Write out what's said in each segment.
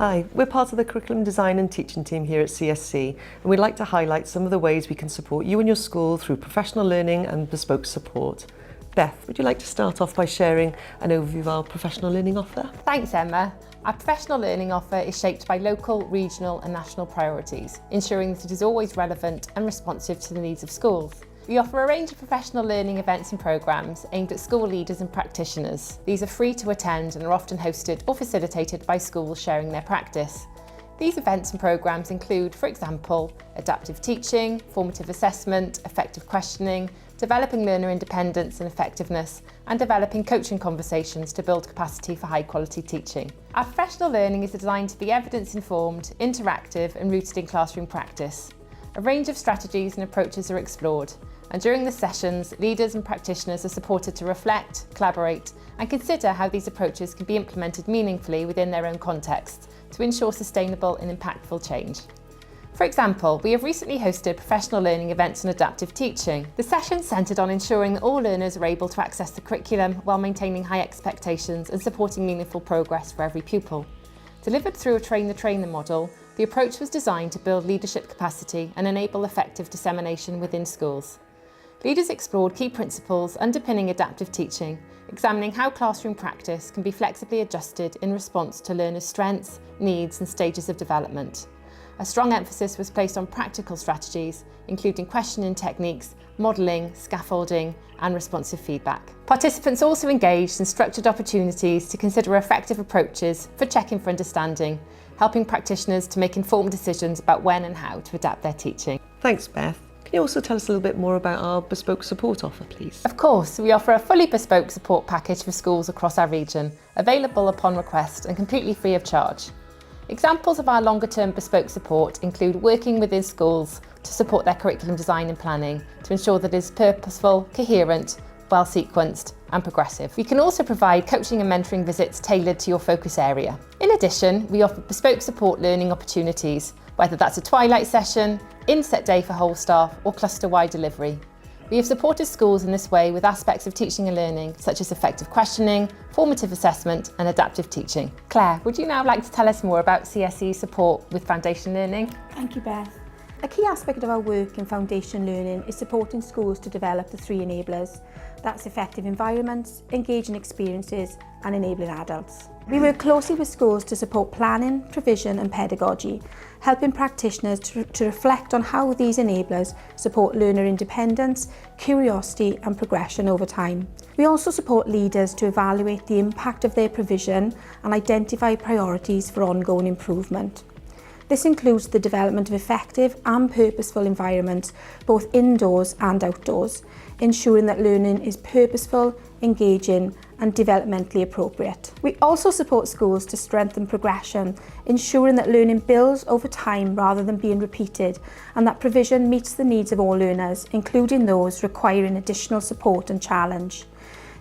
Hi, we're part of the Curriculum Design and Teaching team here at CSC, and we'd like to highlight some of the ways we can support you and your school through professional learning and bespoke support. Beth, would you like to start off by sharing an overview of our professional learning offer? Thanks, Emma. Our professional learning offer is shaped by local, regional and national priorities, ensuring that it is always relevant and responsive to the needs of schools. We offer a range of professional learning events and programmes aimed at school leaders and practitioners. These are free to attend and are often hosted or facilitated by schools sharing their practice. These events and programmes include, for example, adaptive teaching, formative assessment, effective questioning, developing learner independence and effectiveness, and developing coaching conversations to build capacity for high-quality teaching. Our professional learning is designed to be evidence-informed, interactive and rooted in classroom practice. A range of strategies and approaches are explored, and during the sessions, leaders and practitioners are supported to reflect, collaborate, and consider how these approaches can be implemented meaningfully within their own context to ensure sustainable and impactful change. For example, we have recently hosted professional learning events on adaptive teaching. The sessions centred on ensuring that all learners are able to access the curriculum while maintaining high expectations and supporting meaningful progress for every pupil. Delivered through a train-the-trainer model, the approach was designed to build leadership capacity and enable effective dissemination within schools. Leaders explored key principles underpinning adaptive teaching, examining how classroom practice can be flexibly adjusted in response to learners' strengths, needs and stages of development. A strong emphasis was placed on practical strategies, including questioning techniques, modelling, scaffolding and responsive feedback. Participants also engaged in structured opportunities to consider effective approaches for checking for understanding, helping practitioners to make informed decisions about when and how to adapt their teaching. Thanks, Beth. Can you also tell us a little bit more about our bespoke support offer, please? Of course, we offer a fully bespoke support package for schools across our region, available upon request and completely free of charge. Examples of our longer-term bespoke support include working within schools to support their curriculum design and planning to ensure that it is purposeful, coherent, well-sequenced and progressive. We can also provide coaching and mentoring visits tailored to your focus area. In addition, we offer bespoke support learning opportunities, whether that's a twilight session, inset day for whole staff or cluster-wide delivery. We have supported schools in this way with aspects of teaching and learning, such as effective questioning, formative assessment and adaptive teaching. Claire, would you now like to tell us more about CSE's support with foundation learning? Thank you, Beth. A key aspect of our work in foundation learning is supporting schools to develop the three enablers. That's effective environments, engaging experiences and enabling adults. We work closely with schools to support planning, provision and pedagogy, helping practitioners to reflect on how these enablers support learner independence, curiosity and progression over time. We also support leaders to evaluate the impact of their provision and identify priorities for ongoing improvement. This includes the development of effective and purposeful environments, both indoors and outdoors, ensuring that learning is purposeful, engaging and developmentally appropriate. We also support schools to strengthen progression, ensuring that learning builds over time rather than being repeated, and that provision meets the needs of all learners, including those requiring additional support and challenge.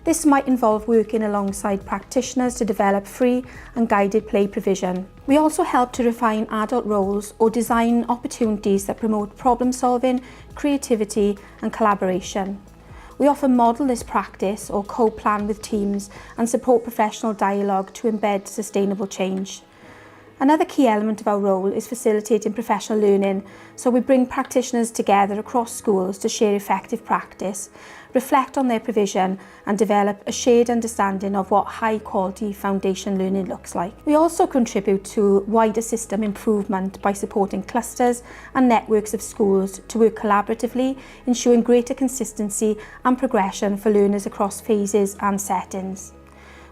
This might involve working alongside practitioners to develop free and guided play provision. We also help to refine adult roles or design opportunities that promote problem solving, creativity and collaboration. We often model this practice or co-plan with teams and support professional dialogue to embed sustainable change. Another key element of our role is facilitating professional learning, so we bring practitioners together across schools to share effective practice, reflect on their provision and develop a shared understanding of what high quality foundation learning looks like. We also contribute to wider system improvement by supporting clusters and networks of schools to work collaboratively, ensuring greater consistency and progression for learners across phases and settings.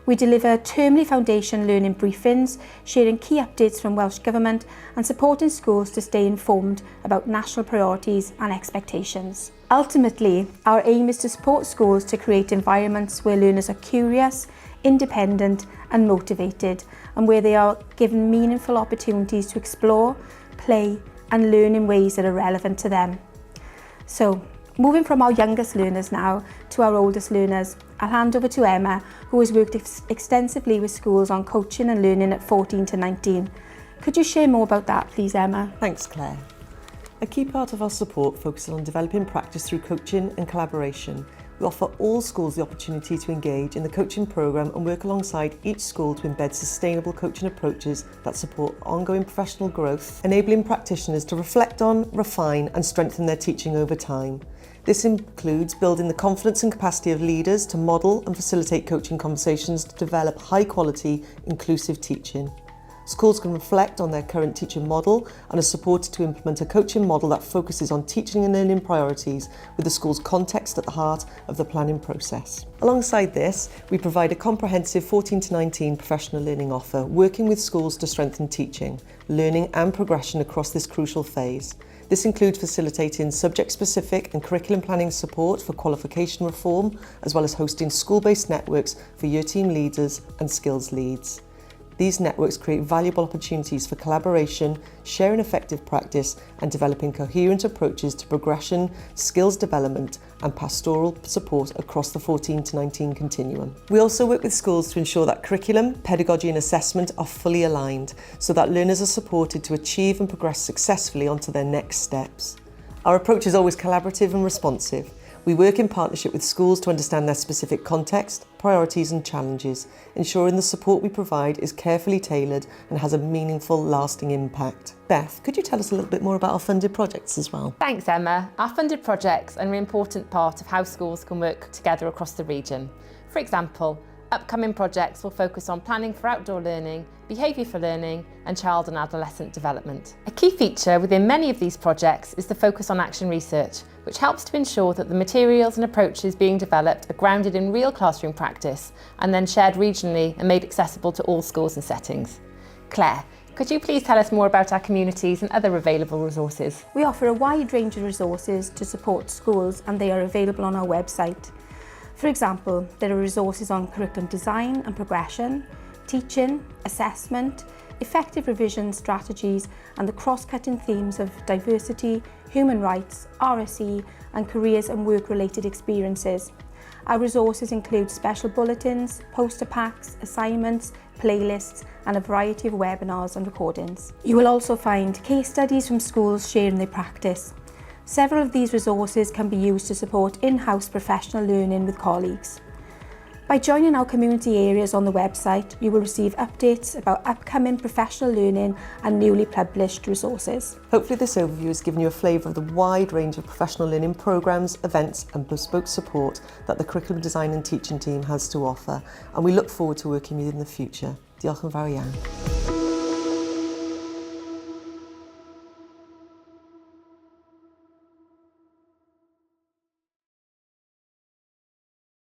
We deliver termly foundation learning briefings, sharing key updates from Welsh Government and supporting schools to stay informed about national priorities and expectations. Ultimately, our aim is to support schools to create environments where learners are curious, independent and motivated, and where they are given meaningful opportunities to explore, play and learn in ways that are relevant to them. So, moving from our youngest learners now to our oldest learners, I'll hand over to Emma, who has worked extensively with schools on coaching and learning at 14 to 19. Could you share more about that, please, Emma? Thanks, Claire. A key part of our support focuses on developing practice through coaching and collaboration, we offer all schools the opportunity to engage in the coaching programme and work alongside each school to embed sustainable coaching approaches that support ongoing professional growth, enabling practitioners to reflect on, refine and strengthen their teaching over time. This includes building the confidence and capacity of leaders to model and facilitate coaching conversations to develop high-quality, inclusive teaching. Schools can reflect on their current teaching model and are supported to implement a coaching model that focuses on teaching and learning priorities with the school's context at the heart of the planning process. Alongside this, we provide a comprehensive 14 to 19 professional learning offer, working with schools to strengthen teaching, learning and progression across this crucial phase. This includes facilitating subject-specific and curriculum planning support for qualification reform, as well as hosting school-based networks for year team leaders and skills leads. These networks create valuable opportunities for collaboration, sharing effective practice and developing coherent approaches to progression, skills development and pastoral support across the 14 to 19 continuum. We also work with schools to ensure that curriculum, pedagogy and assessment are fully aligned so that learners are supported to achieve and progress successfully onto their next steps. Our approach is always collaborative and responsive. We work in partnership with schools to understand their specific context, priorities and challenges, ensuring the support we provide is carefully tailored and has a meaningful, lasting impact. Beth, could you tell us a little bit more about our funded projects as well? Thanks, Emma. Our funded projects are an important part of how schools can work together across the region. For example, upcoming projects will focus on planning for outdoor learning, behaviour for learning and child and adolescent development. A key feature within many of these projects is the focus on action research, which helps to ensure that the materials and approaches being developed are grounded in real classroom practice and then shared regionally and made accessible to all schools and settings. Claire, could you please tell us more about our communities and other available resources? We offer a wide range of resources to support schools and they are available on our website. For example, there are resources on curriculum design and progression, teaching, assessment, effective revision strategies and the cross-cutting themes of diversity, human rights, RSE and careers and work-related experiences. Our resources include special bulletins, poster packs, assignments, playlists and a variety of webinars and recordings. You will also find case studies from schools sharing their practice. Several of these resources can be used to support in-house professional learning with colleagues. By joining our community areas on the website, you will receive updates about upcoming professional learning and newly published resources. Hopefully this overview has given you a flavour of the wide range of professional learning programmes, events and bespoke support that the Curriculum Design and Teaching team has to offer, and we look forward to working with you in the future. Diolch yn fawr iawn.